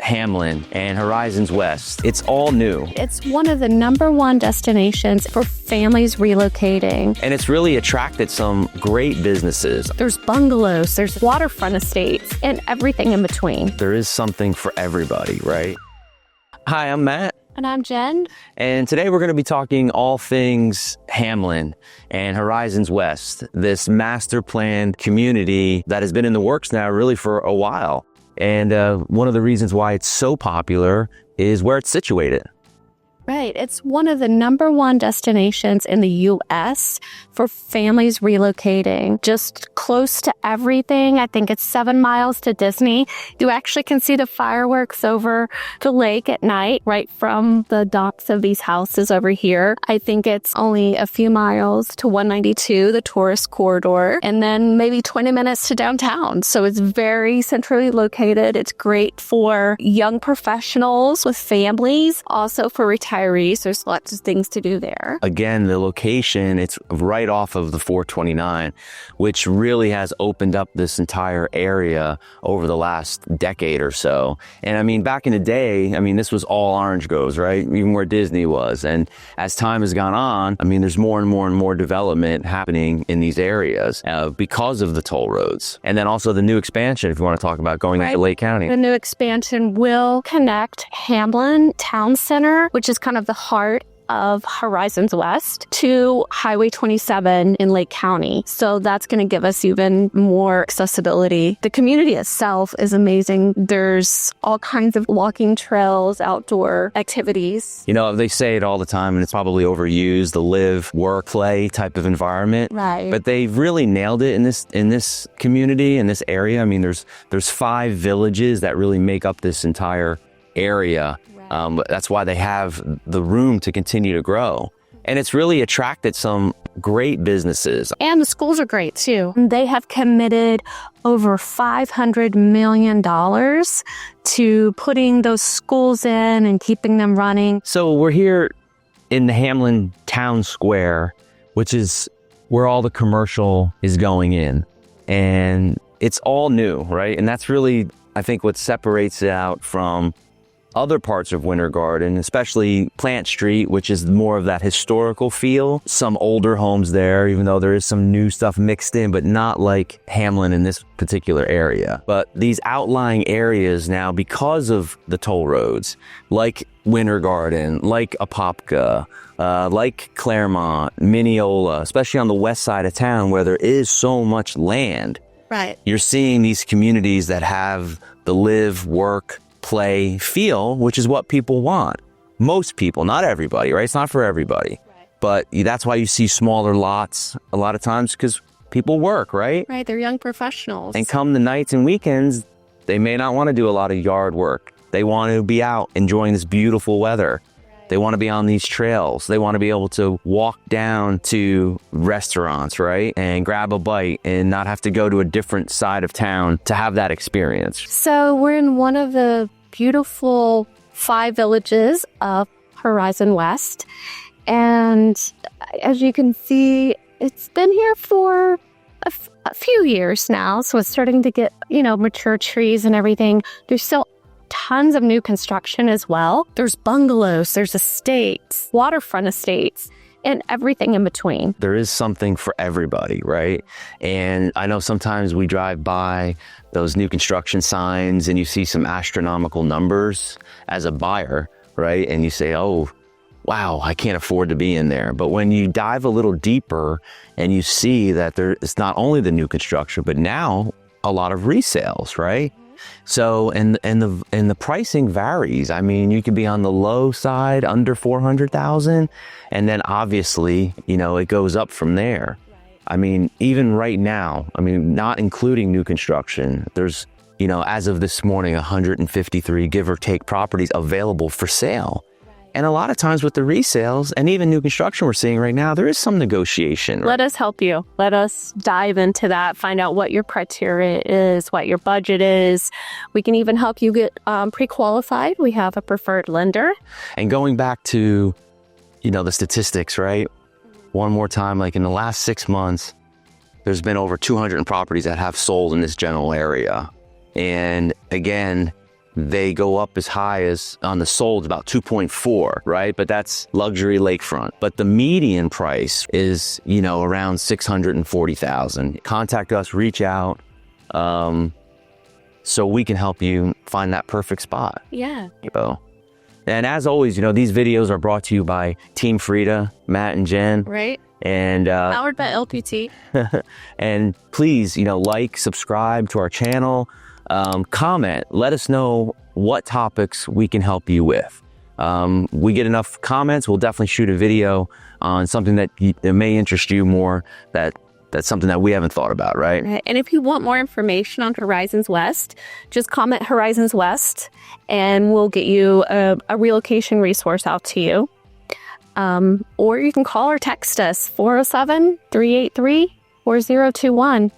Hamlin and Horizons West. It's all new. It's one of the #1 destinations for families relocating. And it's really attracted some great businesses. There's bungalows, there's waterfront estates, and everything in between. There is something for everybody, right? Hi, I'm Matt. And I'm Jen. And today we're going to be talking all things Hamlin and Horizons West, this master planned community that has been in the works now really for a while. And one of the reasons why it's so popular is where it's situated. Right. It's one of the #1 destinations in the U.S. for families relocating. Just close to everything. I think it's 7 miles to Disney. You actually can see the fireworks over the lake at night, right from the docks of these houses over here. I think it's only a few miles to 192, the tourist corridor, and then maybe 20 minutes to downtown. So it's very centrally located. It's great for young professionals with families, also for retirees. There's lots of things to do there. Again, the location, it's right off of the 429, which really has opened up this entire area over the last decade or so. And I mean, back in the day, I mean, this was all orange groves, right? Even where Disney was. And as time has gone on, I mean, there's more and more and more development happening in these areas because of the toll roads. And then also the new expansion, if you want to talk about going into Lake County. The new expansion will connect Hamlin Town Center, which is kind of the heart of Horizons West, to Highway 27 in Lake County. So that's going to give us even more accessibility. The community itself is amazing. There's all kinds of walking trails, outdoor activities. You know, they say it all the time, and it's probably overused, the live, work, play type of environment. Right. But they've really nailed it in this community, in this area. I mean, there's 5 villages that really make up this entire area. That's why they have the room to continue to grow. And it's really attracted some great businesses. And the schools are great too. They have committed over $500 million to putting those schools in and keeping them running. So we're here in the Hamlin Town Square, which is where all the commercial is going in. And it's all new, right? And that's really, I think, what separates it out from other parts of Winter Garden, especially Plant Street, which is more of that historical feel. Some older homes there, even though there is some new stuff mixed in, but not like Hamlin in this particular area. But these outlying areas now, because of the toll roads, like Winter Garden, like Apopka, like Claremont, Mineola, especially on the west side of town where there is so much land. Right. You're seeing these communities that have the live, work, play feel, which is what people want. Most people, not everybody, right? It's not for everybody. Right. But that's why you see smaller lots a lot of times, because people work, right? Right, they're young professionals. And come the nights and weekends, they may not want to do a lot of yard work. They want to be out enjoying this beautiful weather. Right. They want to be on these trails. They want to be able to walk down to restaurants, right? And grab a bite and not have to go to a different side of town to have that experience. So we're in one of the beautiful 5 villages of Horizon West. And as you can see, it's been here for a few years now. So it's starting to get, mature trees and everything. There's still tons of new construction as well. There's bungalows, there's estates, waterfront estates, and everything in between. There is something for everybody, right? And I know sometimes we drive by those new construction signs and you see some astronomical numbers as a buyer, right? And you say, oh, wow, I can't afford to be in there. But when you dive a little deeper and you see that it's not only the new construction, but now a lot of resales, right? So, and the pricing varies. I mean, you could be on the low side, under 400,000, and then obviously, it goes up from there. I mean, even right now, not including new construction, there's, as of this morning, 153 give or take properties available for sale. And a lot of times with the resales and even new construction we're seeing right now, there is some negotiation. Right? Let us help you. Let us dive into that, find out what your criteria is, what your budget is. We can even help you get pre-qualified. We have a preferred lender. And going back to, the statistics, right? One more time, like in the last 6 months, there's been over 200 properties that have sold in this general area. And again, they go up as high as on the sold about 2.4, right? But that's luxury lakefront. But the median price is, you know, around 640,000. Contact us, reach out, so we can help you find that perfect spot. Yeah. So, and as always, you know, these videos are brought to you by Team Frida, Matt and Jen. Right. And Powered by LPT. and please, you know, like, subscribe to our channel, comment, let us know what topics we can help you with. We get enough comments, we'll definitely shoot a video on something that may interest you more, that's something that we haven't thought about, right? Right. And if you want more information on Horizons West, just comment Horizons West and we'll get you a relocation resource out to you. Or you can call or text us 407-383-4021.